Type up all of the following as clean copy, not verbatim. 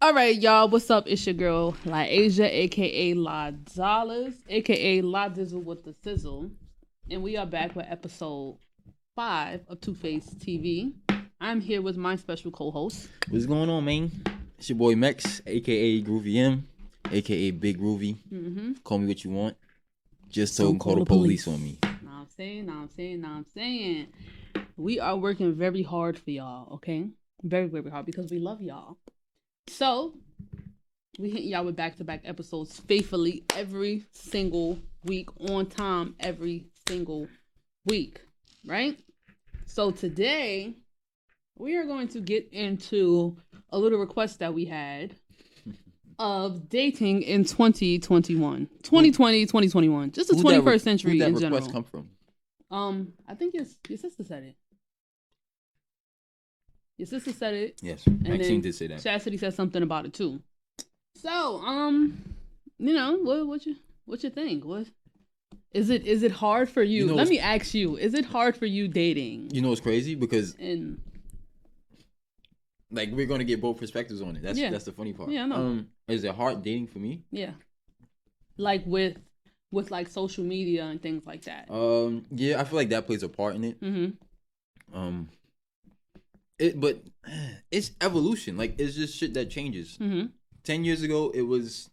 All right, y'all. What's up? It's your girl, La Asia, aka La Dollars, aka La Dizzle with the Sizzle. And we are back with episode 5 of 2FacedTV. I'm here with my special co-host. What's going on, man? It's your boy Mex, aka Groovy M, aka Big Groovy. Call me what you want. Just don't call the police on me. Now I'm saying. We are working very hard for y'all, okay? Very, very hard because we love y'all. So, we hit y'all with back-to-back episodes faithfully every single week, on time every single week, right? So today, we are going to get into a little request that we had of dating in 2021. 2020, 2021. Just the 21st century in general. Who that request come from? I think your sister said it. Your sister said it. Yes, Maxine did say that. Chastity said something about it too. So, you know, what you think? What is it hard for you? Let me ask you, is it hard for you dating? You know what's crazy? Because like we're gonna get both perspectives on it. That's the funny part. Yeah, I know. Is it hard dating for me? Yeah. Like with like social media and things like that. Yeah, I feel like that plays a part in it. Mm-hmm. But it's evolution. Like, it's just shit that changes. Mm-hmm. 10 years ago, it was...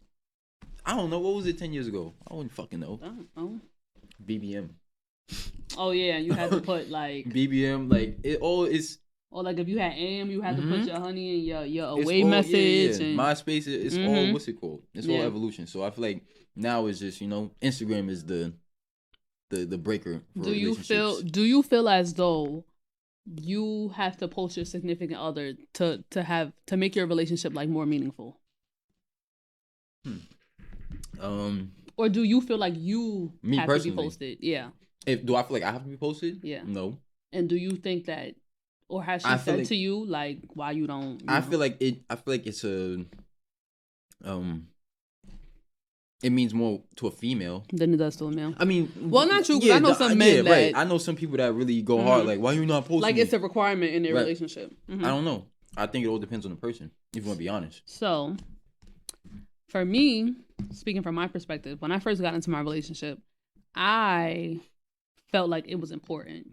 I don't know. What was it 10 years ago? I wouldn't fucking know. I don't know. BBM. Oh, yeah. You had to put, like... BBM, like, it all is... Or, like, if you had AM, you had to put your honey and your away message. And... MySpace, it's all... What's it called? It's all evolution. So, I feel like now it's just, Instagram is the breaker for relationships. Do you feel as though... you have to post your significant other to make your relationship like more meaningful? Or do you feel like you have to be posted? Yeah. Do I feel like I have to be posted? Yeah. No. And do you think that, or has she said to you like why you don't? I feel like it's a it means more to a female than it does to a male. I mean, well, not true. Because I know some men that... right. I know some people that really go hard. Like, why you not posting? Like, it's a requirement in their relationship. Mm-hmm. I don't know. I think it all depends on the person, if you want to be honest. So, for me, speaking from my perspective, when I first got into my relationship, I felt like it was important,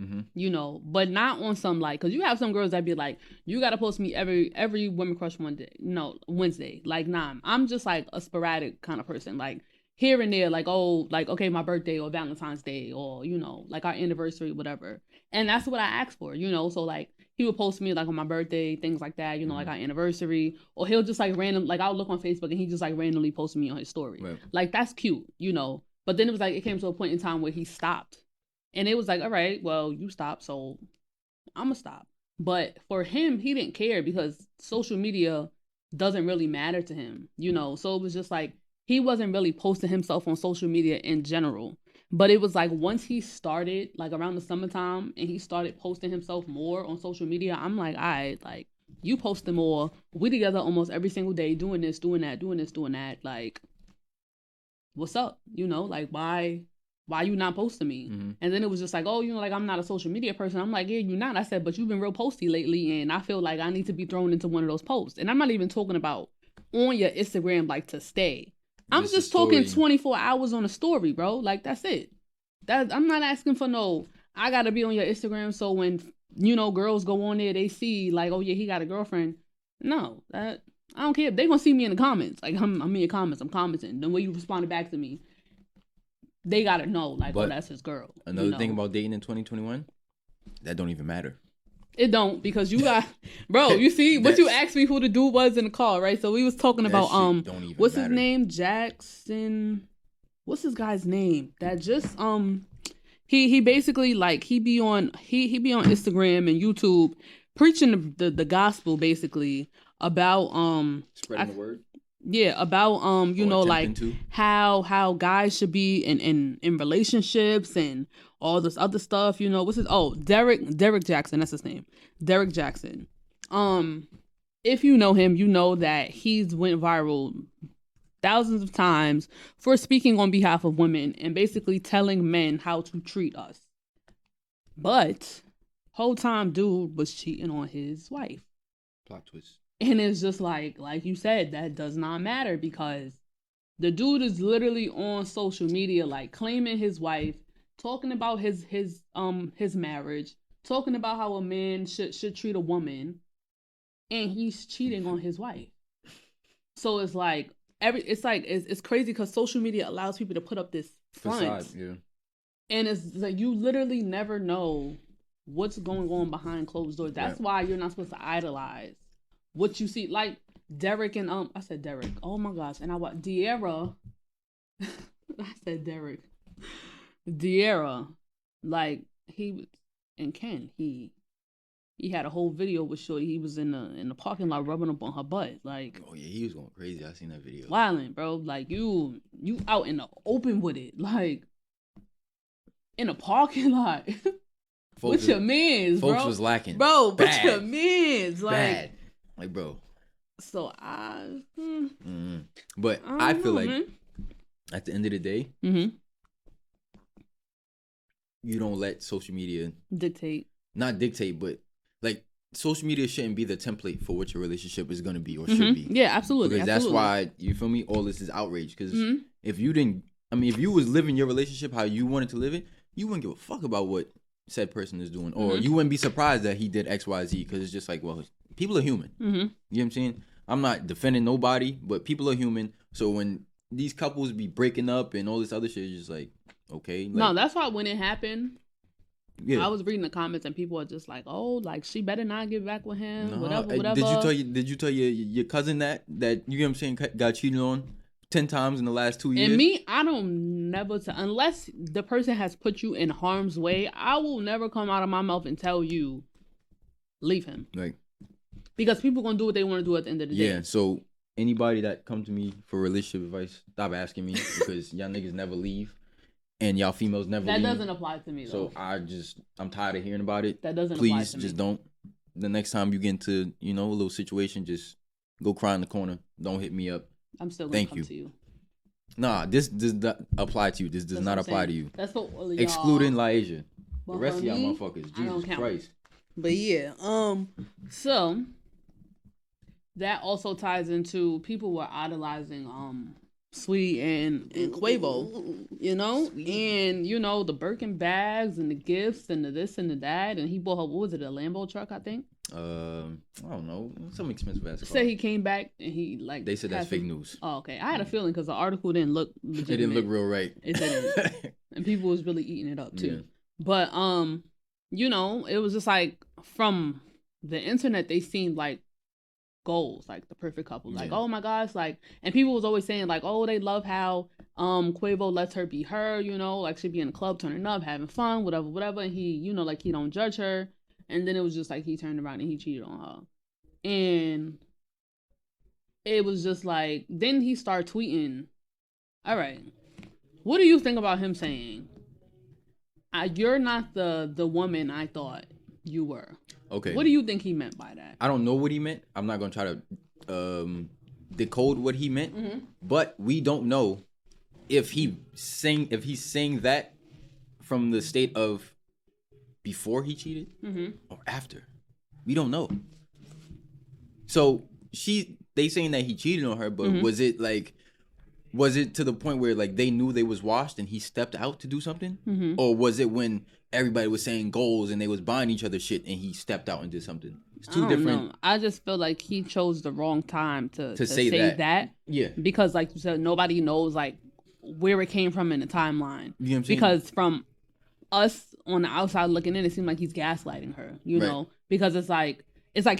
but not on some like, because you have some girls that be like, you got to post me every woman crush Wednesday. Like, nah, I'm just like a sporadic kind of person. Like, here and there, like, oh, like, okay, my birthday or Valentine's Day or, like our anniversary, whatever. And that's what I asked for, so like, he would post me like on my birthday, things like that, like our anniversary, or he'll just like like I'll look on Facebook and he just like randomly post me on his story. Right. Like, that's cute, but then it was like, it came to a point in time where he stopped. And it was like, all right, well, you stop, so I'm going to stop. But for him, he didn't care because social media doesn't really matter to him, So it was just like, he wasn't really posting himself on social media in general. But it was like, once he started, like around the summertime, and he started posting himself more on social media, I'm like, all right, like, you posting more. We together almost every single day doing this, doing that, doing this, doing that. Like, what's up? Like, why you not posting me? Mm-hmm. And then it was just like, oh, like, I'm not a social media person. I'm like, yeah, you're not. I said, but you've been real posty lately, and I feel like I need to be thrown into one of those posts. And I'm not even talking about on your Instagram, like, to stay. I'm just talking 24 hours on a story, bro. Like, that's it. I'm not asking for no, I got to be on your Instagram so when, girls go on there, they see, like, oh, yeah, he got a girlfriend. No, I don't care. They going to see me in the comments. Like, I'm in your comments. I'm commenting. The way you responded back to me, they got to know, like, oh, that's his girl. Another thing about dating in 2021, that don't even matter. It don't, because you got, bro, you see, what you asked me who the dude was in the car, right? So we was talking about, what's his name? Jackson. What's this guy's name? That just, he basically, like, he be on Instagram and YouTube preaching the gospel, basically, about, spreading the word. Yeah, about like how guys should be in relationships and all this other stuff. What's his? Oh, Derek Jackson. That's his name. Derek Jackson. If you know him, you know that he's went viral thousands of times for speaking on behalf of women and basically telling men how to treat us. But whole time, dude was cheating on his wife. Plot twist. And it's just like you said, that does not matter because the dude is literally on social media, like claiming his wife, talking about his marriage, talking about how a man should treat a woman, and he's cheating on his wife. So it's like it's crazy because social media allows people to put up this front, facade, yeah. And it's like you literally never know what's going on behind closed doors. That's why you're not supposed to idolize what you see. Like Derek and I said Derek. Oh my gosh, and I watched De'Ara. I said Derek. De'Ara, like he and Ken, he had a whole video with Shorty. He was in the parking lot rubbing up on her butt. Like, oh yeah, he was going crazy. I seen that video. Wildin', bro. Like you out in the open with it, like in a parking lot. With your mans, bro. Folks was lacking, bro. With your mans, like bad, like bro. So but I feel like at the end of the day, you don't let social media not dictate, but like social media shouldn't be the template for what your relationship is going to be or should be. Yeah, absolutely. Because that's why, you feel me, all this is outrage. Because if you was living your relationship how you wanted to live it, you wouldn't give a fuck about what said person is doing, or you wouldn't be surprised that he did XYZ, because it's just like, well, people are human. You know what I'm saying? I'm not defending nobody, but people are human. So when these couples be breaking up and all this other shit, it's just like, okay. Like, no, that's why when it happened, I was reading the comments and people are just like, oh, like she better not get back with him, whatever. Did you tell your cousin that you know what I'm saying, got cheated on 10 times in the last 2 years? And me, I don't never unless the person has put you in harm's way, I will never come out of my mouth and tell you leave him. Right. Because people gonna do what they want to do at the end of the day. Yeah, so anybody that come to me for relationship advice, stop asking me, because y'all niggas never leave. And y'all females never leave. That doesn't apply to me, though. So I'm tired of hearing about it. That doesn't apply to me. Please, just don't. The next time you get into, a little situation, just go cry in the corner. Don't hit me up. I'm still going to come to you. Nah, this does not apply to you. This does not apply to you. That's what all of y'all. Excluding Laisha. The rest of y'all motherfuckers. Jesus Christ. But yeah, so that also ties into people were idolizing Sweetie and Quavo, and the Birkin bags and the gifts and the this and the that, and he bought her, what was it, a Lambo truck, I think. I don't know, some expensive ass car. Said he came back and he they said that's fake news. Oh, okay. I had a feeling because the article didn't look legitimate. It didn't look real right. It didn't, and people was really eating it up too. Yeah. But it was just like from the internet they seemed like goals, like the perfect couple, like oh my gosh, like, and people was always saying like, oh, they love how Quavo lets her be her, like she'd be in the club turning up, having fun, whatever, and he, like he don't judge her, and then it was just like he turned around and he cheated on her, and it was just like, then he started tweeting, all right, what do you think about him saying, you're not the woman I thought you were? Okay. What do you think he meant by that? I don't know what he meant. I'm not gonna try to decode what he meant, but we don't know if he's saying that from the state of before he cheated or after. We don't know. So they saying that he cheated on her, but was it to the point where like they knew they was washed and he stepped out to do something, or was it when everybody was saying goals and they was buying each other shit and he stepped out and did something? It's two different. I just feel like he chose the wrong time to say that. Yeah. Because like you said, nobody knows like where it came from in the timeline. You know what I'm saying? Because from us on the outside looking in, it seemed like he's gaslighting her, know? Because it's like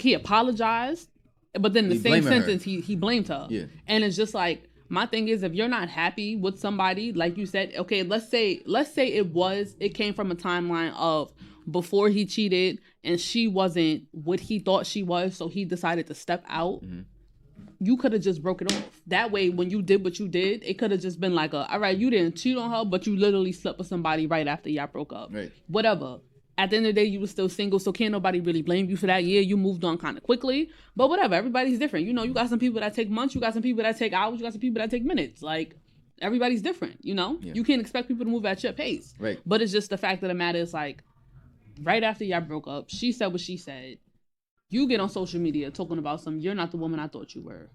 he apologized, but then in the same sentence he blamed her. Yeah. And it's just like, my thing is, if you're not happy with somebody, like you said, okay, let's say it came from a timeline of before he cheated and she wasn't what he thought she was, so he decided to step out. You could have just broke it off. That way, when you did what you did, it could have just been like all right, you didn't cheat on her, but you literally slept with somebody right after y'all broke up. Right. Whatever. At the end of the day, you were still single, so can't nobody really blame you for that. Yeah, you moved on kind of quickly, but whatever. Everybody's different. You got some people that take months, you got some people that take hours, you got some people that take minutes. Like, everybody's different, Yeah. You can't expect people to move at your pace. Right. But it's just the fact of the matter is, like, right after y'all broke up, she said what she said. You get on social media talking about you're not the woman I thought you were.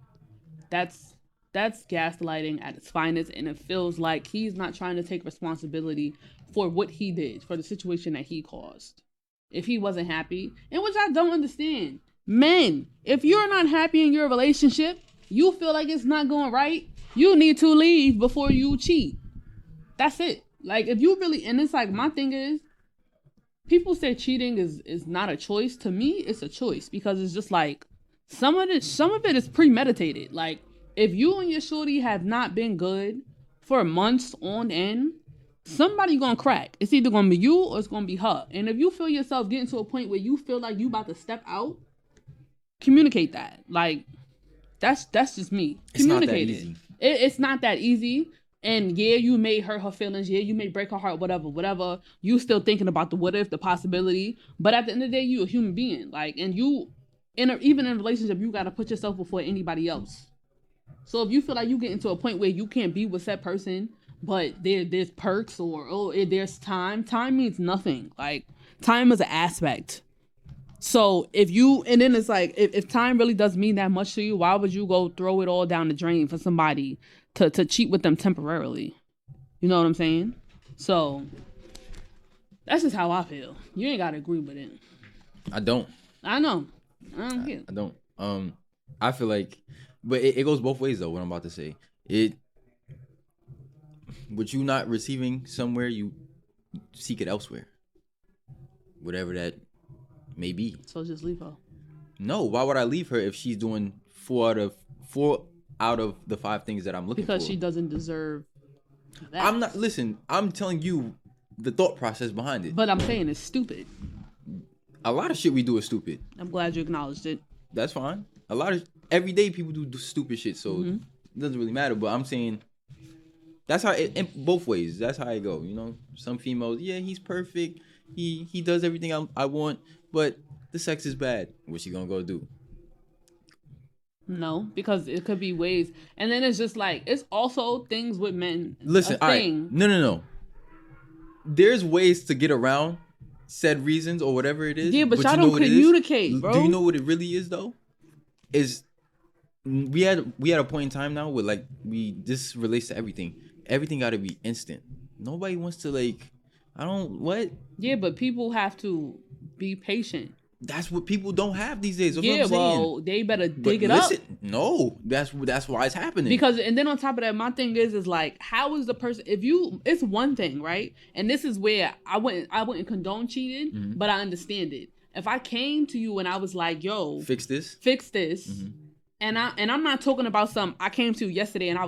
That's gaslighting at its finest, and it feels like he's not trying to take responsibility for what he did, for the situation that he caused. If he wasn't happy, and which I don't understand. Men, if you're not happy in your relationship, you feel like it's not going right, you need to leave before you cheat. That's it. Like, if you really, and it's like, my thing is, people say cheating is not a choice. To me, it's a choice, because it's just like, some of it is premeditated. Like, if you and your shorty have not been good for months on end, somebody gonna crack. It's either gonna be you or it's gonna be her. And if you feel yourself getting to a point where you feel like you about to step out, communicate that. Like, that's just me. Communicate it. It's not that easy. And yeah, you may hurt her feelings. Yeah, you may break her heart, whatever. You still thinking about the what if, the possibility. But at the end of the day, you a human being. Like, and you, even in a relationship, you got to put yourself before anybody else. So if you feel like you get into a point where you can't be with that person, but there's perks or there's time means nothing. Like, time is an aspect. So and then it's like, if time really does mean that much to you, why would you go throw it all down the drain for somebody to cheat with them temporarily? You know what I'm saying? So that's just how I feel. You ain't gotta agree with it. I don't. I know. I don't care. I don't. I feel like, but it goes both ways though. What I'm about to say, what you not receiving somewhere, you seek it elsewhere. Whatever that may be. So just leave her. No, why would I leave her if she's doing 4 out of the 5 things that I'm looking for? Because she doesn't deserve that. I'm telling you the thought process behind it. But I'm saying it's stupid. A lot of shit we do is stupid. I'm glad you acknowledged it. That's fine. Everyday people do stupid shit, so it doesn't really matter. But I'm saying that's how in both ways. That's how it go. You know, some females, yeah, he's perfect. He does everything I want, but the sex is bad. What's she gonna go do? No, because it could be ways. And then it's just like, it's also things with men. Listen, all right. No. There's ways to get around said reasons or whatever it is. Yeah, but y'all don't communicate, bro. Do you know what it really is though? Is we had a point in time now where like this relates to everything. Everything got to be instant. Nobody wants to Yeah, but people have to be patient. That's what people don't have these days. That's what I'm saying. They better dig it up. No, that's why it's happening. Because, and then on top of that, my thing is like, how is the person? It's one thing, right? And this is where I wouldn't condone cheating, but I understand it. If I came to you and I was like, "Yo, fix this," and I'm not talking about I came to you yesterday and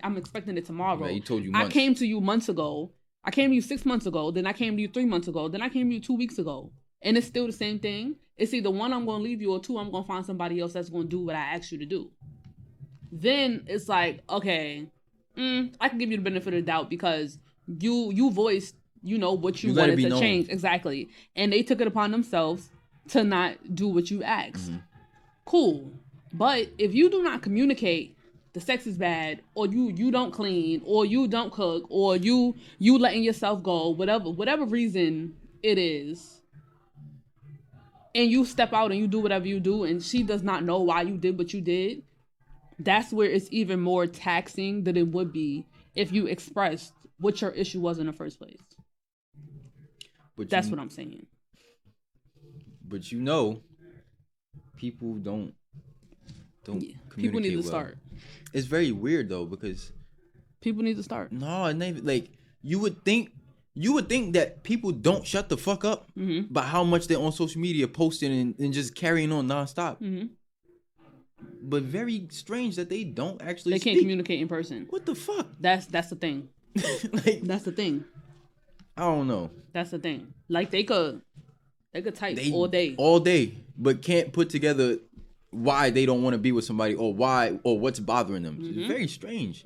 I'm expecting it tomorrow. Yeah, you told you months. I came to you months ago. I came to you 6 months ago. Then I came to you 3 months ago. Then I came to you 2 weeks ago. And it's still the same thing. It's either 1, I'm going to leave you, or 2, I'm going to find somebody else that's going to do what I asked you to do. Then it's like, okay, I can give you the benefit of the doubt because you voiced, what you wanted to change. Exactly. And they took it upon themselves to not do what you asked. Cool. But if you do not communicate, the sex is bad, or you don't clean, or you don't cook, or you letting yourself go, whatever reason it is, and you step out and you do whatever you do, and she does not know why you did what you did, that's where it's even more taxing than it would be if you expressed what your issue was in the first place. But that's what I'm saying. But people don't communicate. People need to start. It's very weird though, because people need to start. No, like you would think that people don't shut the fuck up about how much they're on social media posting and just carrying on nonstop. But very strange that they don't actually. They can't communicate in person. What the fuck? That's the thing. That's the thing. I don't know. That's the thing. Like they could type all day, but can't put together why they don't want to be with somebody or what's bothering them. It's very strange.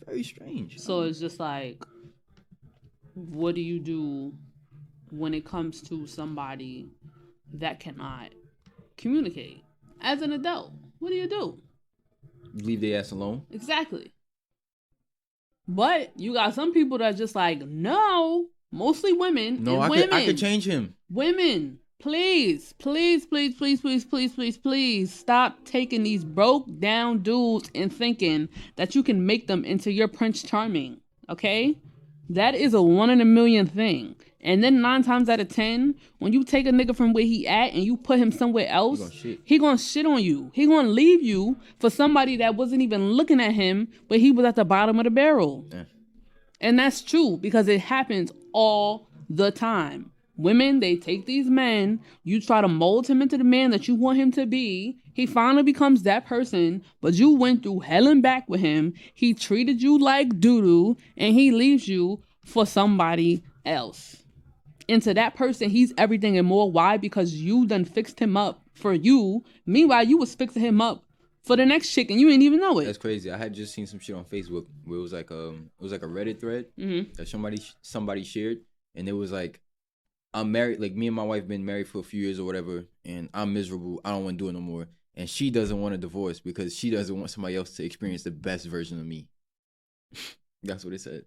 Very strange. So it's just like, what do you do when it comes to somebody that cannot communicate? As an adult, what do you do? Leave their ass alone. Exactly. But you got some people that just like, no, mostly women. No, I could change him. Women. please, please, please, please, please, please, please, please stop taking these broke down dudes and thinking that you can make them into your Prince Charming. Okay? That is a 1 in a million thing. And then 9 times out of 10, when you take a nigga from where he at and you put him somewhere else, he gonna shit on you. He gonna leave you for somebody that wasn't even looking at him, but he was at the bottom of the barrel. Yeah. And that's true because it happens all the time. Women, they take these men, you try to mold him into the man that you want him to be. He finally becomes that person, but you went through hell and back with him. He treated you like doo-doo, and he leaves you for somebody else. And to that person, he's everything and more. Why? Because you done fixed him up for you. Meanwhile, you was fixing him up for the next chick, and you didn't even know it. That's crazy. I had just seen some shit on Facebook where it was like a Reddit thread that somebody shared, and it was like, I'm married, like me and my wife been married for a few years or whatever, and I'm miserable. I don't want to do it no more. And she doesn't want a divorce because she doesn't want somebody else to experience the best version of me. That's what it said.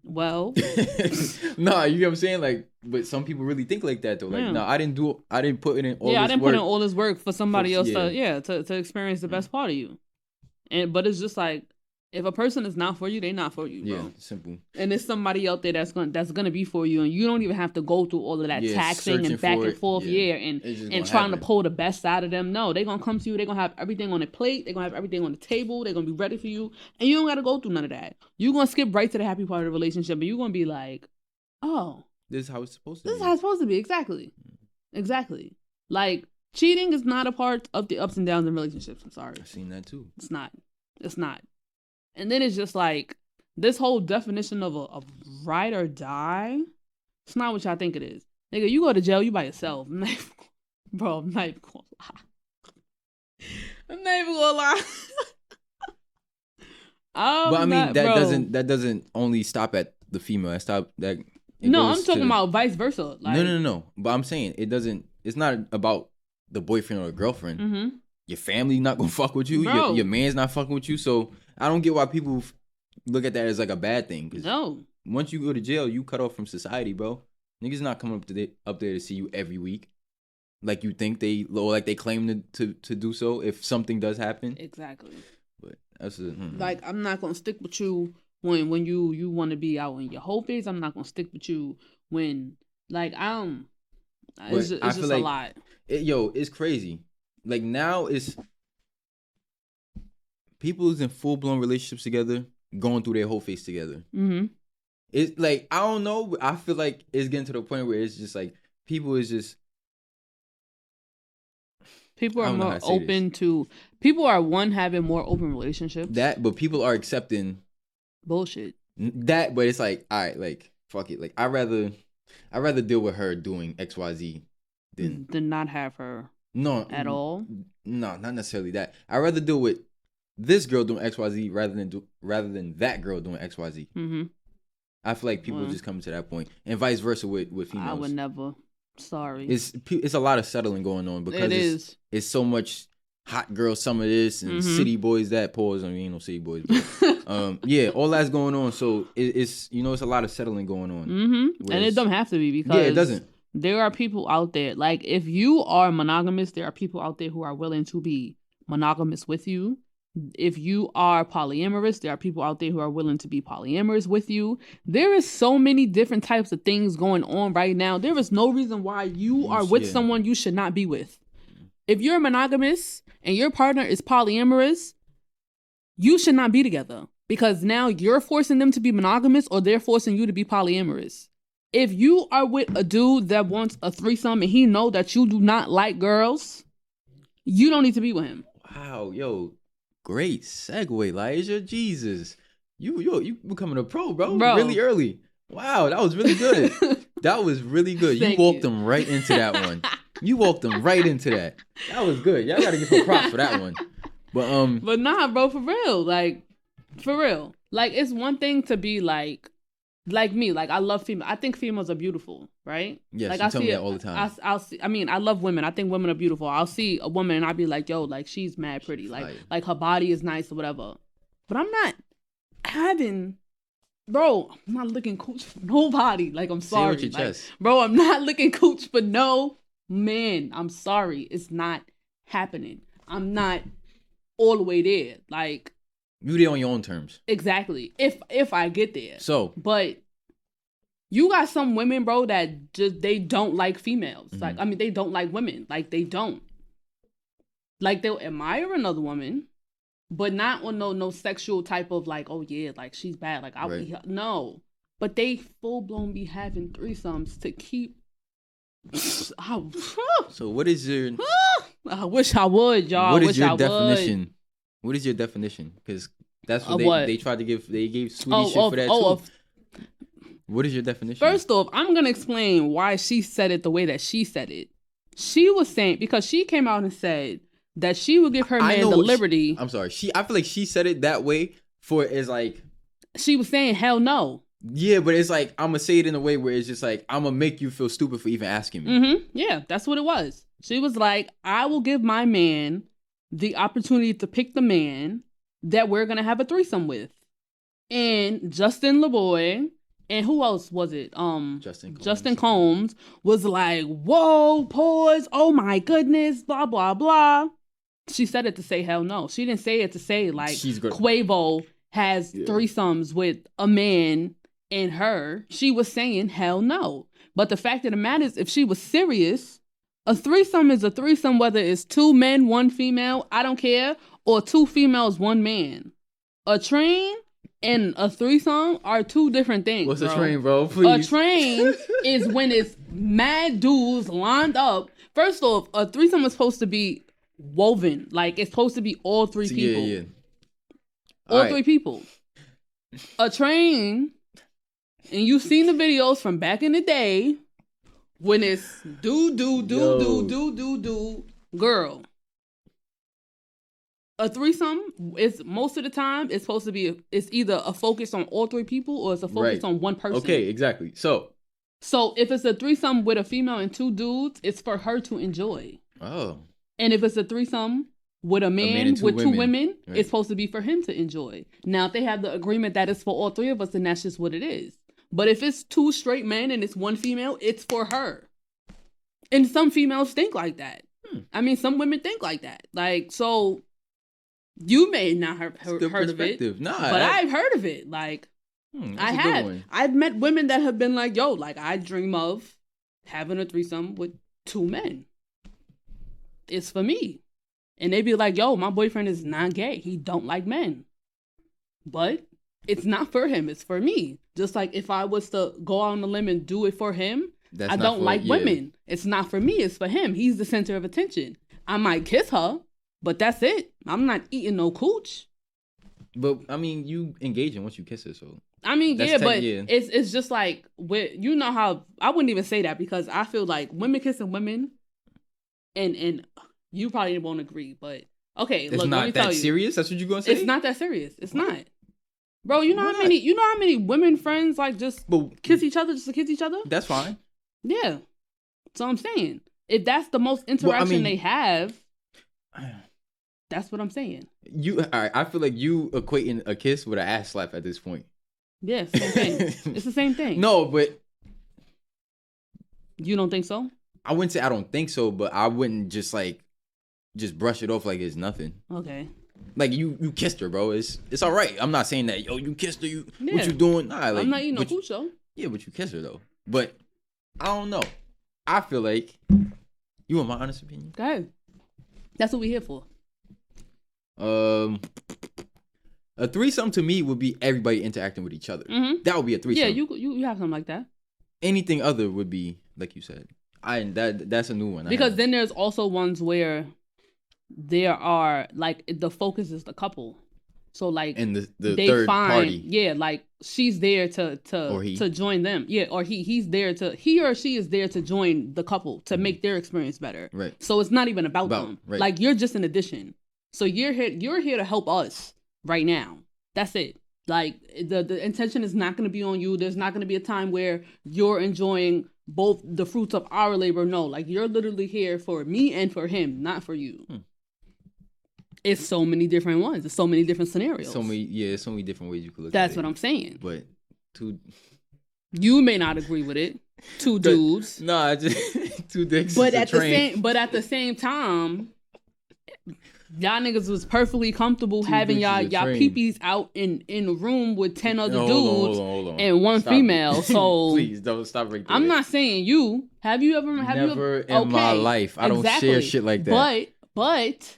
Well, nah, you know what I'm saying? Like, but some people really think like that though. Like, nah, I didn't put in all this work. Yeah, I didn't put in all this work for somebody else to experience the best part of you. But it's just like, if a person is not for you, they not for you, bro. Yeah, simple. And there's somebody out there that's gonna be for you, and you don't even have to go through all of that taxing and back and forth, and trying to pull the best out of them. No, they're gonna come to you. They're gonna have everything on the plate. They're gonna have everything on the table. They're gonna be ready for you, and you don't gotta go through none of that. You're gonna skip right to the happy part of the relationship, and you're gonna be like, oh, this is how it's supposed to be. This is how it's supposed to be. Exactly. Like, cheating is not a part of the ups and downs in relationships. I'm sorry. I've seen that too. It's not. And then it's just like, this whole definition of a ride or die, it's not what y'all think it is. Nigga, you go to jail, you by yourself. I'm not even gonna lie. I'm not even gonna lie. But I mean, that doesn't only stop at the female. I'm talking about vice versa. Like, No. But I'm saying it's not about the boyfriend or the girlfriend. Mm-hmm. Your family not gonna fuck with you. Your man's not fucking with you. So I don't get why people look at that as like a bad thing. No. Once you go to jail, you cut off from society, bro. Niggas not coming up there to see you every week, like you think they claim to do so if something does happen. Exactly. But that's like, I'm not gonna stick with you when you want to be out in your whole phase. I'm not gonna stick with you when it's just like, a lot. It's crazy. Like, now it's people who's in full-blown relationships together going through their whole phase together. Mm-hmm. It's like, I don't know, but I feel like it's getting to the point where it's just like people are more open to, people are having more open relationships. But people are accepting bullshit. But it's like, all right, like, fuck it. Like, I'd rather deal with her doing XYZ than not have her. No. At all? No, not necessarily that. I'd rather deal with this girl doing XYZ rather than that girl doing XYZ. Mm-hmm. I feel like people just come to that point, and vice versa with females. I would never. Sorry. It's a lot of settling going on because it's so much hot girl summer this and city boys that. Pause. I mean, ain't no city boys, but all that's going on. So it's it's a lot of settling going on. Mm-hmm. And it don't have to be because it doesn't. There are people out there, like, if you are monogamous, there are people out there who are willing to be monogamous with you. If you are polyamorous, there are people out there who are willing to be polyamorous with you. There is so many different types of things going on right now. There is no reason why you are with someone you should not be with. If you're monogamous and your partner is polyamorous, you should not be together because now you're forcing them to be monogamous or they're forcing you to be polyamorous. If you are with a dude that wants a threesome and he know that you do not like girls, you don't need to be with him. Wow, great segue, Elijah. Jesus, you becoming a pro, bro. Really early. Wow, that was really good. That was really good. You walked them right into that one. You walked them right into that. That was good. Y'all gotta give some props for that one. But nah, bro, for real. Like, it's one thing to be like me, like, I love females. I think females are beautiful, right? Yes, like, you tell me that all the time. I'll see. I mean, I love women. I think women are beautiful. I'll see a woman and I'll be like, yo, like, she's mad pretty. Like her body is nice or whatever. But I'm not having bro, I'm not licking cooch for nobody. Like, I'm sorry. Say it with your chest. Bro, I'm not licking cooch for no man. I'm sorry. It's not happening. I'm not all the way there. Like, you there on your own terms. Exactly. If I get there. So, but you got some women, bro, that just they don't like females. Mm-hmm. Like, I mean, they don't like women. Like, they don't. Like, they'll admire another woman, but not on no sexual type of like, oh yeah, like she's bad. Like no. But they full blown be having threesomes to keep. So what is your? I wish I would, y'all. What is your definition? What is your definition? Because that's what they tried to give. They gave Sweetie shit for that too. What is your definition? First off, I'm gonna explain why she said it the way that she said it. She was saying, because she came out and said that she would give her man the liberty. I'm sorry. I feel like she said it that way is like. She was saying, hell no. Yeah, but it's like, I'm going to say it in a way where it's just like, I'm going to make you feel stupid for even asking me. Mm-hmm. Yeah, that's what it was. She was like, I will give my man the opportunity to pick the man that we're going to have a threesome with. And Justin LeBoy, and who else was it? Justin Combs was like, whoa, pause, oh my goodness, blah, blah, blah. She said it to say hell no. She didn't say it to say like Quavo has threesomes with a man and her. She was saying hell no. But the fact of the matter is, if she was serious, a threesome is a threesome, whether it's 2 men, 1 female, I don't care, or 2 females, 1 man. A train and a threesome are 2 different things. What's a train, bro? Please. A train is when it's mad dudes lined up. First off, a threesome is supposed to be woven. Like, it's supposed to be all 3 people. Yeah. All 3 people. A train, and you've seen the videos from back in the day when it's do, girl. A threesome is most of the time it's supposed to be, it's either a focus on all 3 people or it's a focus on one person. Okay, exactly. So if it's a threesome with a female and 2 dudes, it's for her to enjoy. Oh. And if it's a threesome with a man with 2 women, right, it's supposed to be for him to enjoy. Now, if they have the agreement that it's for all 3 of us, then that's just what it is. But if it's 2 straight men and it's 1 female, it's for her. And some females think like that. I mean, some women think like that. Like, so you may not have heard of it, but I've heard of it. Like, I have. I've met women that have been like, yo, like, I dream of having a threesome with 2 men. It's for me. And they be like, yo, my boyfriend is not gay. He don't like men. But it's not for him. It's for me. Just like if I was to go out on a limb and do it for him, I don't like women. It's not for me. It's for him. He's the center of attention. I might kiss her, but that's it. I'm not eating no cooch. But, I mean, you engaging once you kiss her, so. I mean, it's just like, you know how, I wouldn't even say that because I feel like women kissing women, and you probably won't agree, but okay, it's not that serious. That's what you're gonna say? It's not that serious. It's not, bro. You know how many women friends like just kiss each other just to kiss each other? That's fine. Yeah, so I'm saying if that's the most interaction they have, that's what I'm saying. All right, I feel like you equating a kiss with an ass slap at this point. Yeah, same thing. It's the same thing. No, but you don't think so? I wouldn't say I don't think so, but I wouldn't just brush it off like it's nothing. Okay. Like you kissed her, bro. It's all right. I'm not saying that, yo, you kissed her. What you doing? Nah, like, I'm not eating no food show. Yeah, but you kissed her though. But I don't know. I feel like, you want my honest opinion? Go ahead. That's what we're here for. A threesome to me would be everybody interacting with each other. Mm-hmm. That would be a threesome. Yeah, you have something like that. Anything other would be like you said. That's a new one. Because then there's also ones where there are like the focus is the couple. So like and the third party. Yeah, like she's there to join them. Yeah, or he or she is there to join the couple to make their experience better. Right. So it's not even about them. Right. Like you're just an addition. So you're here to help us right now. That's it. Like the intention is not going to be on you. There's not going to be a time where you're enjoying both the fruits of our labor. No, like you're literally here for me and for him, not for you. It's so many different ones. It's so many different scenarios. So many different ways you could look at it. That's what I'm saying. But Two. You may not agree with it. Two dudes. Nah, just two dicks. But at the same time, y'all niggas was perfectly comfortable having y'all peepees out in a room with 10 other dudes hold on. and one female. So please don't stop right there. I'm not saying you. Have you ever? Never in my life. I don't share shit like that. But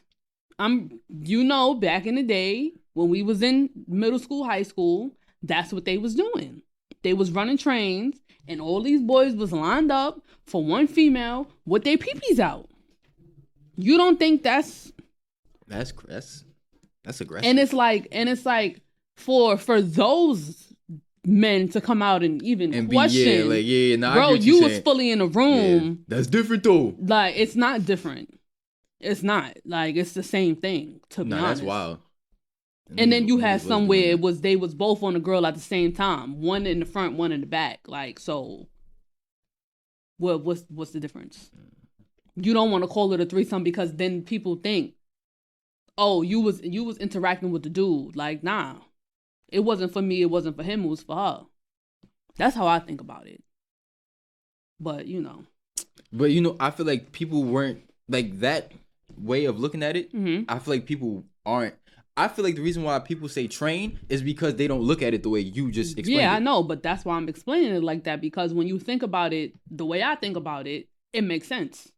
back in the day when we was in middle school, high school, that's what they was doing. They was running trains, and all these boys was lined up for one female with their peepees out. You don't think that's aggressive? And it's like for those men to come out and even question, bro, you was fully in the room. Yeah, that's different though. Like, it's not different. It's not. Like, it's the same thing. To be honest, that's wild. And then you had somewhere they was both on the girl at the same time, one in the front, one in the back. Like, so, what's the difference? You don't want to call it a threesome because then people think, oh, you was interacting with the dude. Like, nah, it wasn't for me. It wasn't for him. It was for her. That's how I think about it. But I feel like people weren't like that way of looking at it. Mm-hmm. I feel like people aren't. I feel like the reason why people say train is because they don't look at it the way you just explained it. Yeah, I know, but that's why I'm explaining it like that, because when you think about it the way I think about it, it makes sense.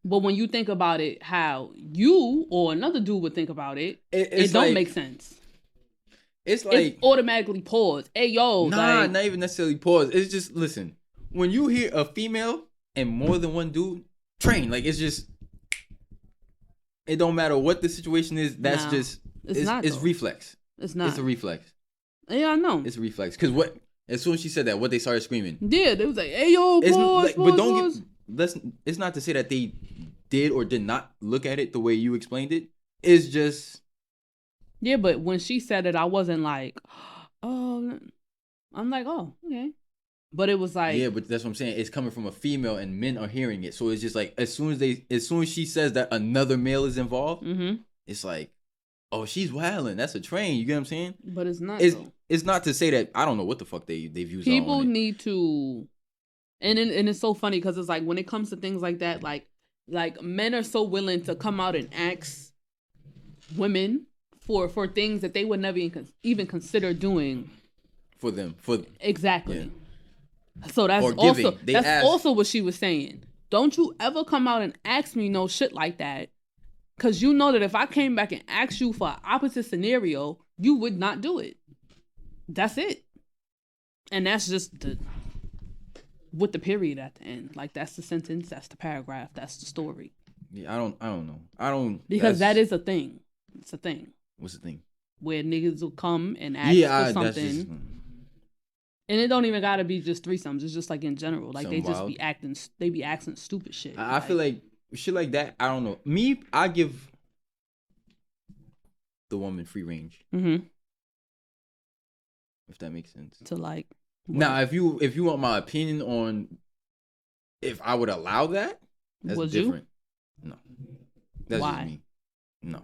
But when you think about it how you or another dude would think about it, it don't make sense. It's automatically pause. Hey, yo. Nah, not even necessarily pause. It's just, listen, when you hear a female and more than one dude, train. Like, it's just, it don't matter what the situation is. That's it's reflex. It's not. It's a reflex. Yeah, I know. It's a reflex. Because as soon as she said that, they started screaming. Yeah, they was like, hey, yo, boys, but don't get, it's not to say that they did or did not look at it the way you explained it. It's just. Yeah, but when she said it, I wasn't like, oh, I'm like, oh, okay. But it was like. Yeah, but that's what I'm saying. It's coming from a female and men are hearing it. So it's just like, as soon as she says that another male is involved, mm-hmm. It's like, oh, she's wilding. That's a train. You get what I'm saying? But it's not. It's not to say that, I don't know what the fuck they've used. People need to. And it's so funny because it's like when it comes to things like that, like men are so willing to come out and ask women for things that they would never even consider doing for them. Exactly. Yeah. So that's also what she was saying. Don't you ever come out and ask me no shit like that, because you know that if I came back and asked you for an opposite scenario, you would not do it. That's it. And that's just with the period at the end. Like, that's the sentence, that's the paragraph, that's the story. Yeah, I don't know. Because that is a thing. It's a thing. What's the thing? Where niggas will come and ask for something. And it don't even gotta be just threesomes. It's just like in general. Like, they just be asking stupid shit. I feel like shit like that, I don't know. Me, I give the woman free range. Mm-hmm. If that makes sense. To like. What? Now, if you want my opinion on if I would allow that, that's different. No. That's Why? Just me. No.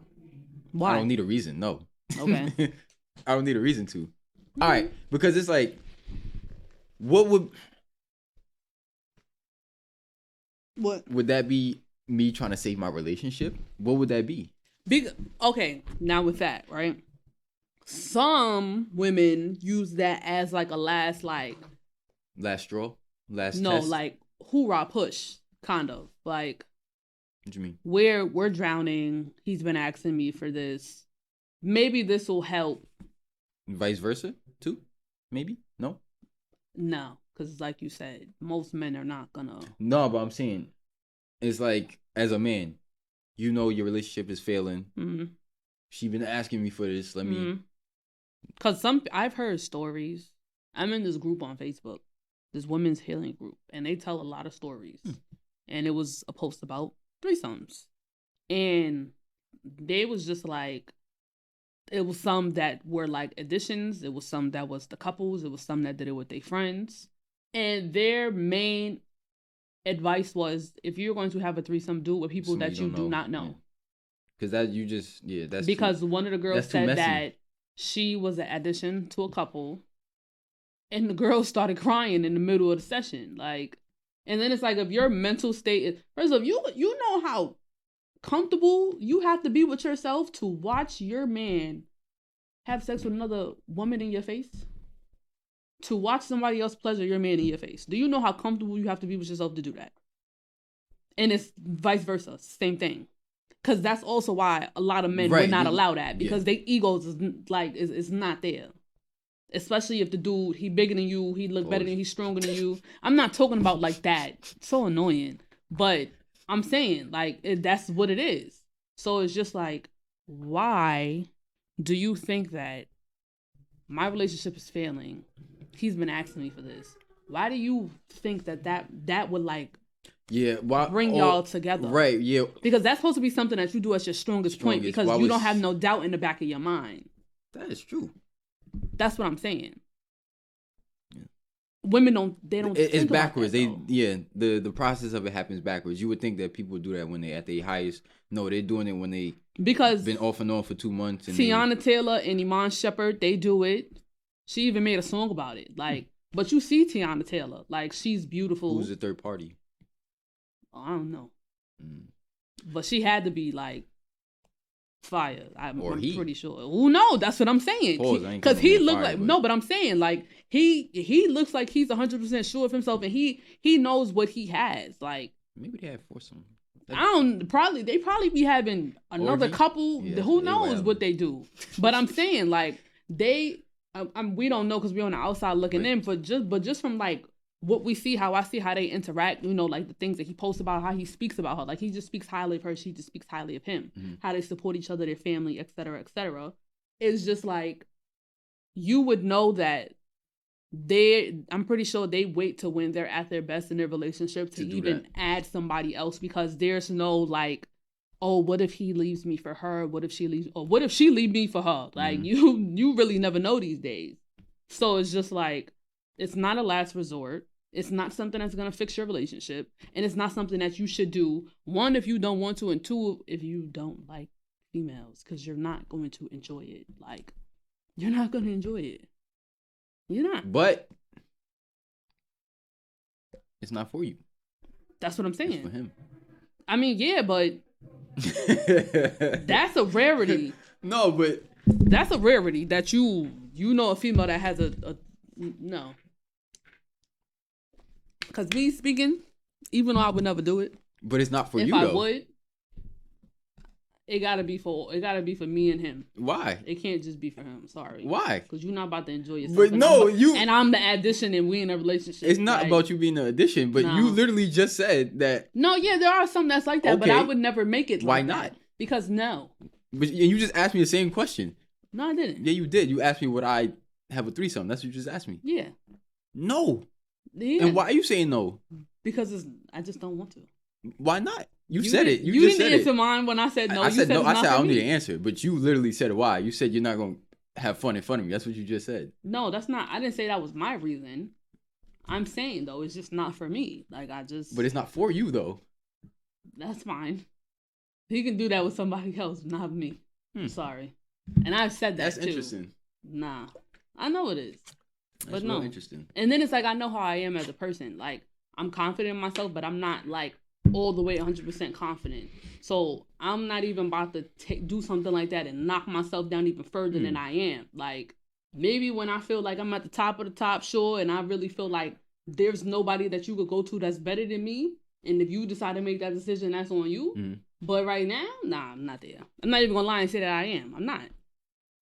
Why? I don't need a reason. No. Okay. I don't need a reason to. Mm-hmm. All right. Because it's like, what would that be me trying to save my relationship? What would that be? Okay. Now with that, right? Some women use that as like a last straw? Test? Like hoorah push, kind of. Like, what do you mean? We're drowning. He's been asking me for this. Maybe this will help. Vice versa, too? Maybe? No, because like you said, most men are not gonna. No, but I'm saying, it's like, as a man, you know your relationship is failing. Mm-hmm. She been asking me for this. Let me. Because I've heard stories. I'm in this group on Facebook, this women's healing group, and they tell a lot of stories. And it was a post about threesomes, and they was just like, it was some that were like additions, it was some that was the couples, it was some that did it with their friends, and their main advice was, if you're going to have a threesome, do it with people that you do not know. Because that's because too, one of the girls said that she was an addition to a couple, and the girl started crying in the middle of the session. Like, and then it's like, if your mental state is, first of all, you know how comfortable you have to be with yourself to watch your man have sex with another woman in your face? To watch somebody else pleasure your man in your face. Do you know how comfortable you have to be with yourself to do that? And it's vice versa. Same thing. Because that's also why a lot of men would not allow that. Because their egos is not there. Especially if the dude, he bigger than you, he look better than you, he's stronger than you. I'm not talking about like that. It's so annoying. But I'm saying, like, that's what it is. So it's just like, why do you think that my relationship is failing? He's been asking me for this. Why do you think that would like bring y'all together? Right, yeah. Because that's supposed to be something that you do as your strongest point, because you don't have no doubt in the back of your mind. That is true. That's what I'm saying. Yeah. Women don't it's backwards. The process of it happens backwards. You would think that people do that when they at their highest. No, they're doing it when they been off and on for 2 months. And Tiana Taylor and Iman Shepherd, they do it. She even made a song about it. Like, but you see Tiana Taylor, like, she's beautiful. Who's the third party? Oh, I don't know. But she had to be like fire. I'm pretty sure. Oh no, that's what I'm saying. Because he looked like no, but I'm saying like he looks like he's 100% sure of himself, and he knows what he has. Like, maybe they have foursome. They probably be having another couple. Yeah, who knows what they do? But I'm saying like we don't know because we're on the outside looking in. But just from like what we see, how I see how they interact, you know, like the things that he posts about, how he speaks about her, like he just speaks highly of her, she just speaks highly of him, how they support each other, their family, etc., etc. It's just like, you would know that I'm pretty sure they wait to when they're at their best in their relationship to even add somebody else, because there's no like, oh, what if he leaves me for her? What if she leaves? Or what if she leave me for her? Like you really never know these days. So it's just like, it's not a last resort. It's not something that's going to fix your relationship. And it's not something that you should do. 1, if you don't want to. And 2, if you don't like females. Because you're not going to enjoy it. Like, you're not going to enjoy it. You're not. But it's not for you. That's what I'm saying. It's for him. I mean, yeah, but that's a rarity. No, but that's a rarity that you know a female that has a no. Because me speaking, even though I would never do it, but it's not for you. If I would, it gotta be for me and him. Why? It can't just be for him. Sorry. Why? Because you're not about to enjoy yourself. But no, and I'm the addition, and we in a relationship. It's not about you being the addition, but you literally just said that. No, yeah, there are some that's like that, but I would never make it. Why like not? That. Because no. But you just asked me the same question. No, I didn't. Yeah, you did. You asked me would I have a threesome. That's what you just asked me. Yeah. No. Yeah. And why are you saying no? Because I just don't want to. Why not? You said it. You just didn't answer mine when I said no. I said no. I said I don't need to answer, but you literally said why. You said you're not gonna have fun in front of me. That's what you just said. No, that's not. I didn't say that was my reason. I'm saying though, it's just not for me. Like But it's not for you though. That's fine. He can do that with somebody else, not me. I'm sorry. And I've said that That's too. Interesting. Nah, I know it is. That's but no. Interesting. And then it's like I know how I am as a person. Like I'm confident in myself, but I'm not like all the way 100% confident. So I'm not even about to do something like that and knock myself down even further than I am. Like maybe when I feel like I'm at the top of the top, sure, and I really feel like there's nobody that you could go to that's better than me. And if you decide to make that decision, that's on you. But right now, nah, I'm not there. I'm not even gonna lie and say that I am. I'm not.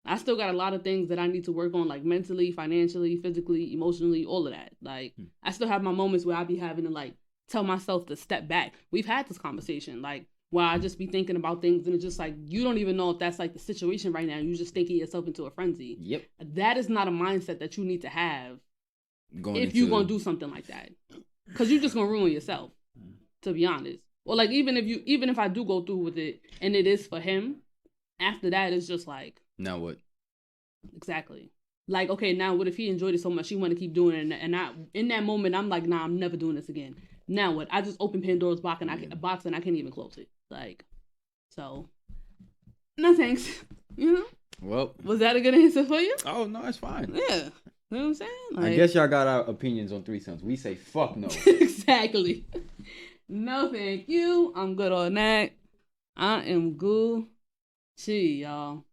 I still got a lot of things that I need to work on, like mentally, financially, physically, emotionally, all of that. Like, I still have my moments where I be having to, like, tell myself to step back. We've had this conversation, like, where I just be thinking about things, and it's just like, you don't even know if that's, like, the situation right now. You just thinking yourself into a frenzy. Yep. That is not a mindset that you need to have if you're going to do something like that. Because you're just going to ruin yourself, to be honest. Or, like, even if I do go through with it, and it is for him, after that, it's just like... Now what? Exactly. Like, okay, now what if he enjoyed it so much, he want to keep doing it, and I, in that moment, I'm like, nah, I'm never doing this again. Now what? I just opened Pandora's box and I can't even close it. Like, so, no thanks. You know? Well. Was that a good answer for you? Oh, no, it's fine. Yeah. You know what I'm saying? Like, I guess y'all got our opinions on threesomes. We say fuck no. Exactly. No, thank you. I'm good on that. I am good. Y'all.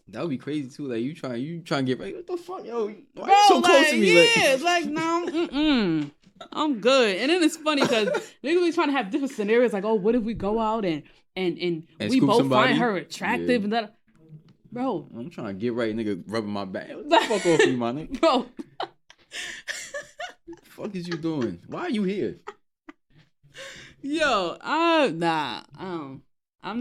That would be crazy too. Like you trying to get right. What the fuck, yo? Why Bro, you so close to me? Yeah, it's like no, I'm good. And then it's funny because niggas be trying to have different scenarios. Like, oh, what if we go out and we both somebody? find her attractive and that. Bro, I'm trying to get right, nigga, rubbing my back. What the fuck off me, my nigga? Bro. What the fuck is you doing? Why are you here? Yo, I'm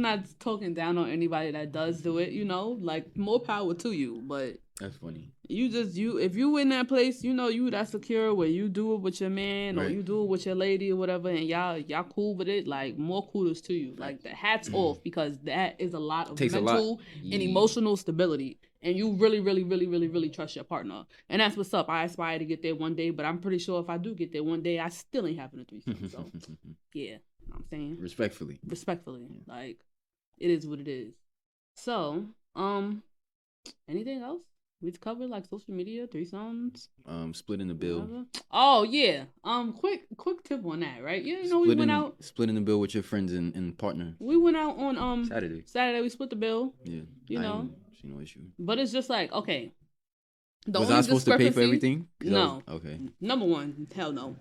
not talking down on anybody that does do it, you know, like more power to you, but that's funny. If you in that place, you know, you that secure where you do it with your man or you do it with your lady or whatever, and y'all cool with it, like more kudos to you. Like the hats off, because that is a lot of mental and emotional stability. And you really, really, really, really, really trust your partner. And that's what's up. I aspire to get there one day, but I'm pretty sure if I do get there one day, I still ain't having a threesome. So yeah, I'm saying. Respectfully. Like, it is what it is. So, anything else? We've covered like social media, threesomes. Splitting the bill. Whatever. Oh yeah. Quick tip on that, right? Yeah, you know, we went out splitting the bill with your friends and partner. We went out on Saturday. We split the bill. Yeah. You know. See no issue. But it's just like, okay. Was I supposed to pay for everything? No. Okay. Number one, hell no.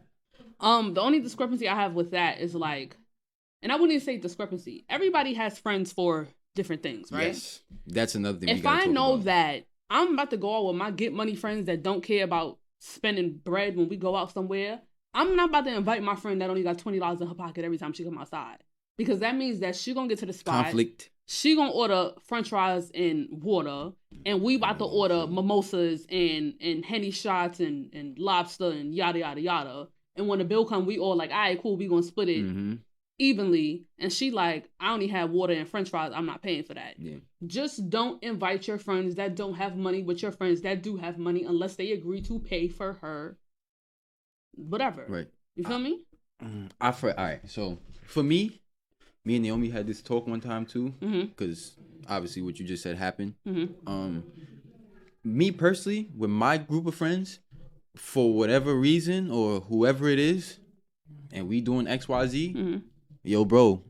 The only discrepancy I have with that is like, and I wouldn't even say discrepancy. Everybody has friends for different things, right? Yes. That's another thing. If I know that I'm about to go out with my get money friends that don't care about spending bread when we go out somewhere, I'm not about to invite my friend that only got $20 in her pocket every time she come outside. Because that means that she gonna get to the spot. Conflict. She gonna order french fries and water, and we about to order mimosas and Henny shots and lobster and yada, yada, yada. And when the bill come, we all like, all right, cool, we gonna split it evenly. And she like, I only have water and french fries, I'm not paying for that. Yeah. Just don't invite your friends that don't have money with your friends that do have money unless they agree to pay for her whatever. Right. You feel me? All right, so for me and Naomi had this talk one time too, because obviously what you just said happened. Me personally, with my group of friends, for whatever reason or whoever it is, and we doing XYZ, yo, bro,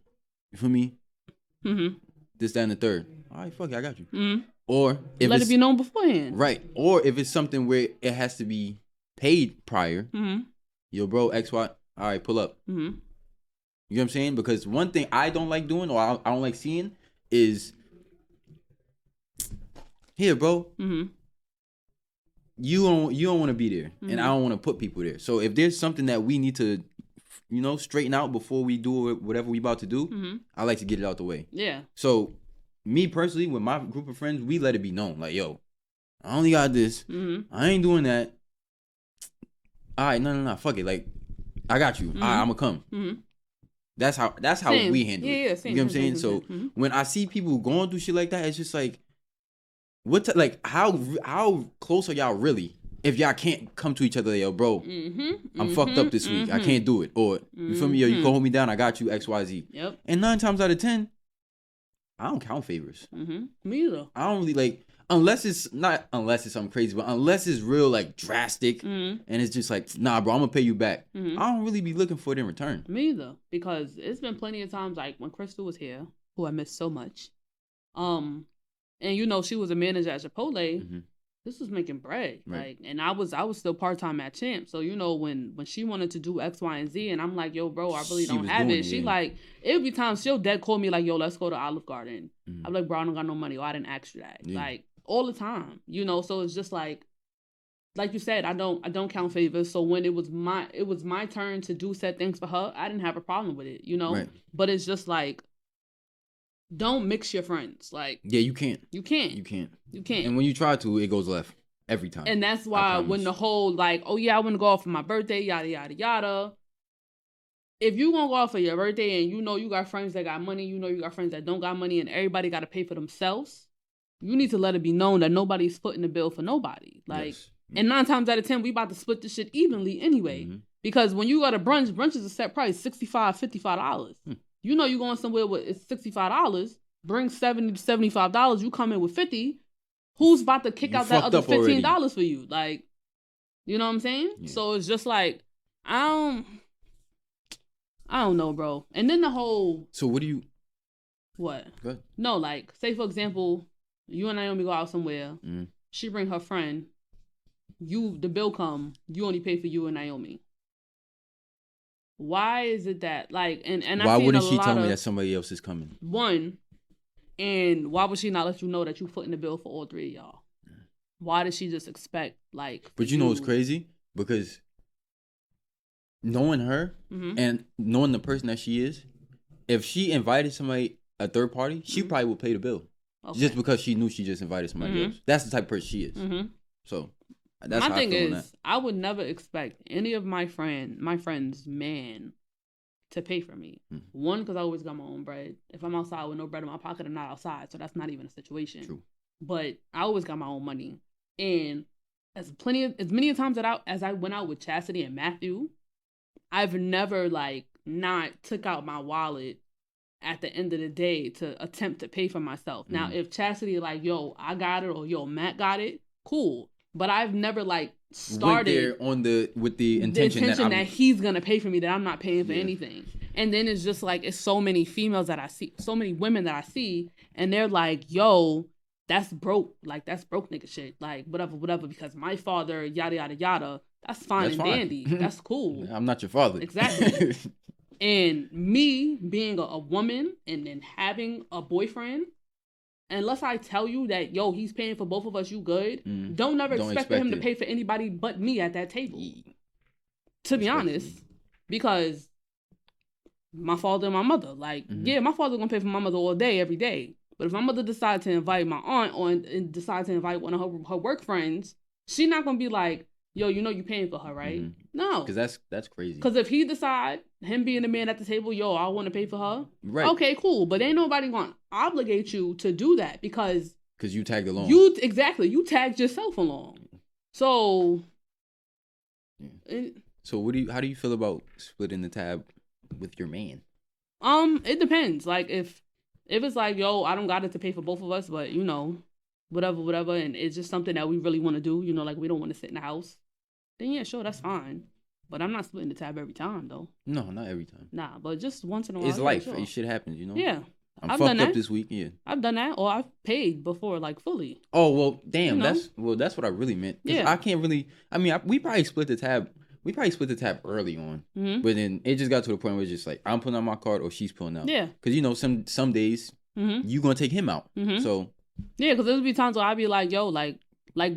you feel me? This, that, and the third. All right, fuck it, I got you. Or if let it be known beforehand. Right. Or if it's something where it has to be paid prior, yo, bro, XY, all right, pull up. You know what I'm saying? Because one thing I don't like doing or I don't like seeing is, here, bro, you don't want to be there, and I don't want to put people there. So if there's something that we need to, you know, straighten out before we do whatever we about to do, I like to get it out the way. Yeah. So me personally, with my group of friends, we let it be known, like, yo, I only got this. I ain't doing that. All right, no, fuck it. Like, I got you. All right, I'm gonna come. That's how we handle it. Yeah, you know what I'm saying? So when I see people going through shit like that, it's just like, how close are y'all really? If y'all can't come to each other, like, yo, bro, I'm fucked up this week. I can't do it. Or you feel me? Yo, you can hold me down. I got you. XYZ. Yep. And 9 times out of 10, I don't count favors. Me either. I don't really like. Unless it's something crazy, but unless it's real like drastic and it's just like, nah, bro, I'm gonna pay you back. I don't really be looking for it in return. Me either, because it's been plenty of times like when Crystal was here, who I miss so much, and you know she was a manager at Chipotle. This was making bread, right? Like, and I was still part-time at Champ, so you know when she wanted to do X, Y, and Z, and I'm like, yo, bro, I really don't have it. She like, it would be times she'll dead call me like, yo, let's go to Olive Garden. I'm like, bro, I don't got no money, or I didn't ask you that, like. All the time, you know, so it's just like you said, I don't count favors. So when it was my turn to do said things for her, I didn't have a problem with it, you know. Right. But it's just like, don't mix your friends. Like, yeah, you can't. And when you try to, it goes left every time. And that's why when the whole like, oh yeah, I want to go off for my birthday, yada yada yada. If you gonna go off for your birthday and you know you got friends that got money, you know you got friends that don't got money, and everybody got to pay for themselves. You need to let it be known that nobody's footing the bill for nobody. Like, and 9 times out of 10, we about to split this shit evenly anyway. Because when you go to brunch is a set price, $65, $55. You know you going somewhere with it's $65, bring $70 to $75, you come in with $50. Who's about to kick out that other $15 for you? Like, You know what I'm saying? Yeah. So it's just like, I don't know, bro. And then the whole... So what do you... What? Go ahead. No, like, say for example, you and Naomi go out somewhere. She bring her friend. The bill come. You only pay for you and Naomi. Why is it that, like, and why wouldn't she tell me that somebody else is coming? One, and why would she not let you know that you footing the bill for all three of y'all? Why does she just expect, like... But you know what's crazy? Because knowing her and knowing the person that she is, if she invited somebody, a third party, she probably would pay the bill. Okay. Just because she knew she just invited somebody else. That's the type of person she is. So that's my how thing I feel is, on that. I would never expect any of my friend's man to pay for me. One, because I always got my own bread. If I'm outside with no bread in my pocket, I'm not outside. So that's not even a situation. True. But I always got my own money. And as many times that as I went out with Chastity and Matthew, I've never like not took out my wallet at the end of the day to attempt to pay for myself. Now, if Chastity like, yo, I got it, or yo, Matt got it, cool. But I've never like started with the intention that he's gonna pay for me, that I'm not paying for anything. And then it's just like, it's so many females that I see, so many women that I see, and they're like, yo, that's broke, like that's broke nigga shit, like whatever, because my father, yada yada yada. That's fine and dandy. That's cool. I'm not your father. Exactly. And me being a woman and then having a boyfriend, unless I tell you that, yo, he's paying for both of us, you good, don't expect him to pay for anybody but me at that table. To be honest. Because my father and my mother, like, yeah, my father gonna pay for my mother all day, every day. But if my mother decides to invite my aunt and decides to invite one of her work friends, she's not gonna be like, yo, you know you paying for her, right? No. Because that's crazy. Because if he decide, him being the man at the table, yo, I want to pay for her. Right. Okay, cool. But ain't nobody going to obligate you to do that because you tagged along. You tagged yourself along. So. So how do you feel about splitting the tab with your man? It depends. Like if it's like, yo, I don't got it to pay for both of us, but you know, whatever, and it's just something that we really want to do, you know, like we don't want to sit in the house, then yeah, sure, that's fine. But I'm not splitting the tab every time, though. No, not every time. Nah, but just once in a while. It's life. Sure. Shit happens, you know? Yeah. I've fucked up this week, yeah. I've done that, or I've paid before, like, fully. Oh, well, damn, that's what I really meant. Yeah. I can't really, we probably split the tab. We probably split the tab early on. But then it just got to the point where it's just like, I'm pulling out my card or she's pulling out. Yeah. Because, you know, some days, you going to take him out. So. Yeah, because there'll be times where I'd be like, yo, like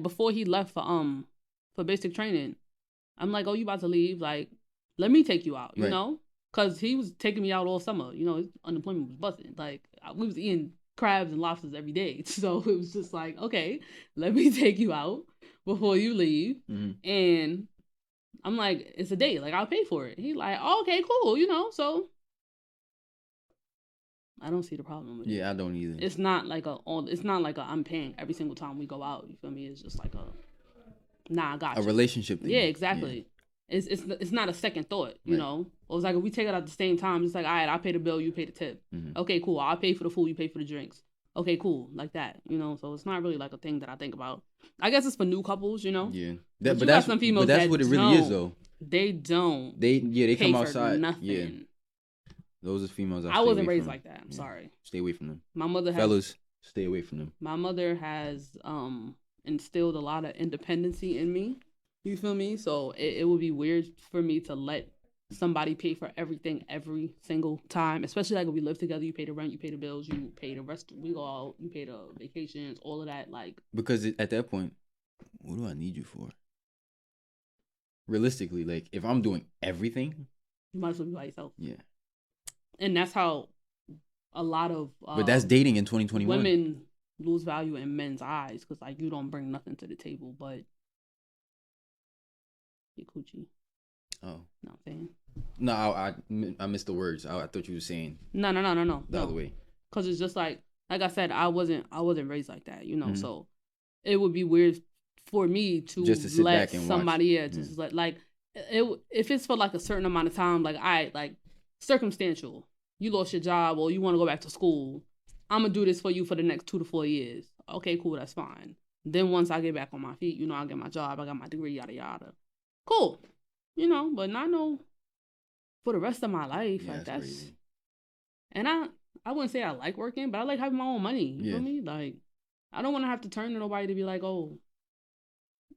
before he left for basic training, I'm like, oh, you about to leave? Like, let me take you out, you know? Because he was taking me out all summer. You know, his unemployment was busting. Like, we was eating crabs and lobsters every day. So it was just like, okay, let me take you out before you leave. And I'm like, it's a date. Like, I'll pay for it. He's like, oh, okay, cool, you know? So I don't see the problem with it. Yeah, I don't either. It's not like I'm paying every single time we go out. You feel me? It's just like I got you. A relationship thing. Yeah, exactly. Yeah. It's not a second thought, you know? It was like, if we take it at the same time, it's like, all right, I'll pay the bill, you pay the tip. Okay, cool. I'll pay for the food, you pay for the drinks. Okay, cool. Like that, you know? So it's not really like a thing that I think about. I guess it's for new couples, you know? Yeah. But that's what it really is, though. They don't. They come outside. Nothing. Yeah. Those are females I wasn't raised like that. I'm sorry. Stay away from them. My mother has... Fellas, stay away from them. My mother has instilled a lot of independency in me. You feel me? So it would be weird for me to let somebody pay for everything every single time. Especially like if we live together, you pay the rent, you pay the bills, you pay the rest. We go out, you pay the vacations, all of that. Like, because at that point, what do I need you for? Realistically, like if I'm doing everything, you might as well be by yourself. Yeah. And that's how a lot of but that's dating in 2021. Women lose value in men's eyes because like you don't bring nothing to the table, but your coochie. Oh, no, I'm saying. No, I missed the words. I thought you were saying no. The other way. Because it's just like I said, I wasn't raised like that, you know. So it would be weird for me to just to sit let back and somebody watch. Just let like it if it's for like a certain amount of time, like circumstantial. You lost your job or you want to go back to school. I'm gonna do this for you for the next 2 to 4 years. Okay, cool, that's fine. Then once I get back on my feet, you know, I get my job, I got my degree, yada yada. Cool, you know, but not no for the rest of my life. Yeah, like that's crazy. And I wouldn't say I like working, but I like having my own money. You feel me? Like I don't want to have to turn to nobody to be like, oh,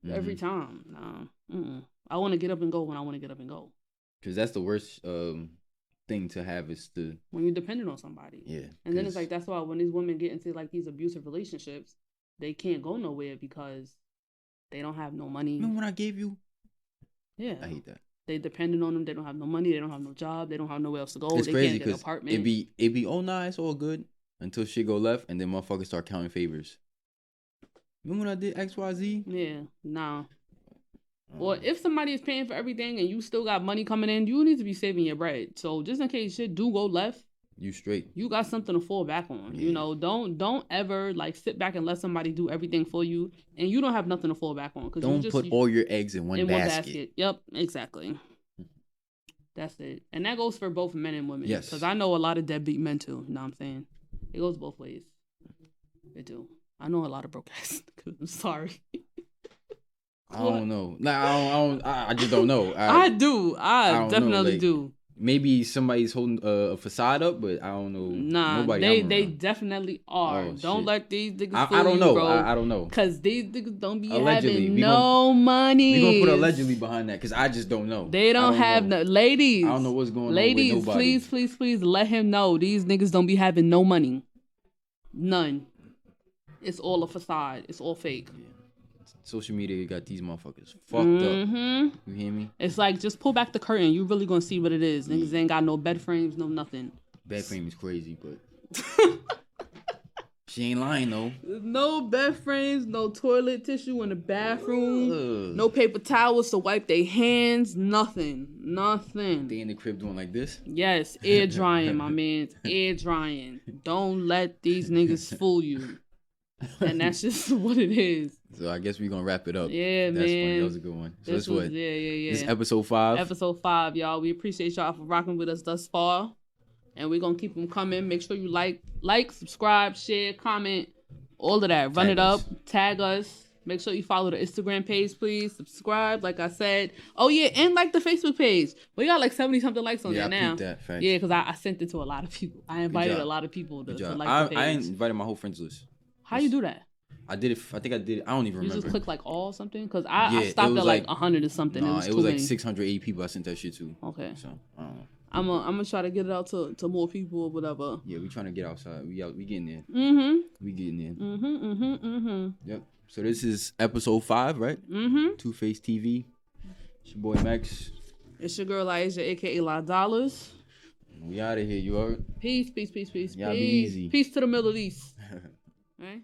every time. Nah, I want to get up and go when I want to get up and go. Because that's the worst thing to have is when you're dependent on somebody. Yeah. And then it's like, that's why when these women get into like these abusive relationships, they can't go nowhere because they don't have no money. Remember when I gave you? Yeah. I hate that. They dependent on them. They don't have no money. They don't have no job. They don't have nowhere else to go. It's they crazy can't get an apartment. It be oh nah, it's all good until shit go left and then motherfuckers start counting favors. Remember when I did XYZ? Yeah, nah. Or if somebody is paying for everything and you still got money coming in, you need to be saving your bread. So just in case shit do go left, you straight. You got something to fall back on. Yeah. You know, don't ever like sit back and let somebody do everything for you and you don't have nothing to fall back on. Don't put all your eggs in one basket. Yep, exactly. That's it. And that goes for both men and women. Yes. Because I know a lot of deadbeat men too. You know what I'm saying? It goes both ways. It do. I know a lot of broke ass. I'm sorry. I don't know. I just don't know. I do. I definitely do. Maybe somebody's holding a facade up, but I don't know. Nah, they definitely are. Oh, don't let these niggas fool I don't you, know. bro. I don't know. Because these niggas don't be allegedly, having no money. We gonna put allegedly behind that because I just don't know. They don't have no... Ladies. I don't know what's going on with nobody. Please let him know. These niggas don't be having no money. None. It's all a facade. It's all fake. Yeah. Social media got these motherfuckers fucked up. You hear me? It's like, just pull back the curtain. You really gonna see what it is. Niggas ain't got no bed frames, no nothing. Bed frame is crazy, but she ain't lying though. No bed frames, no toilet tissue in the bathroom, no paper towels to wipe their hands, nothing. They in the crib doing like this? Yes, air drying, my man. Air drying. Don't let these niggas fool you. And that's just what it is. So I guess we're gonna wrap it up. Yeah, that's man. Funny. That was a good one. So this was, yeah. This is episode 5. Episode 5, y'all. We appreciate y'all for rocking with us thus far. And we're gonna keep them coming. Make sure you like, subscribe, share, comment, all of that. Run it up. Tag us. Make sure you follow the Instagram page, please. Subscribe, like I said. Oh, yeah, and like the Facebook page. We got like 70-something likes on there now. That, facts. Yeah, because I sent it to a lot of people. I invited a lot of people to like the page. I invited my whole friends list. How you do that? I did it. I think I did it. I don't even remember. You just click like all something? Because I stopped at like 100 or something. Nah, it was like 680 people I sent that shit to. Okay. So, I don't know. I'm gonna try to get it out to more people or whatever. Yeah, we trying to get outside. We getting there. We getting there. Yep. So this is episode 5, right? 2FacedTV. It's your boy Max. It's your girl Aisha, aka La Dollars. We out of here, you heard? Peace. Y'all be easy. Peace to the Middle East. All right.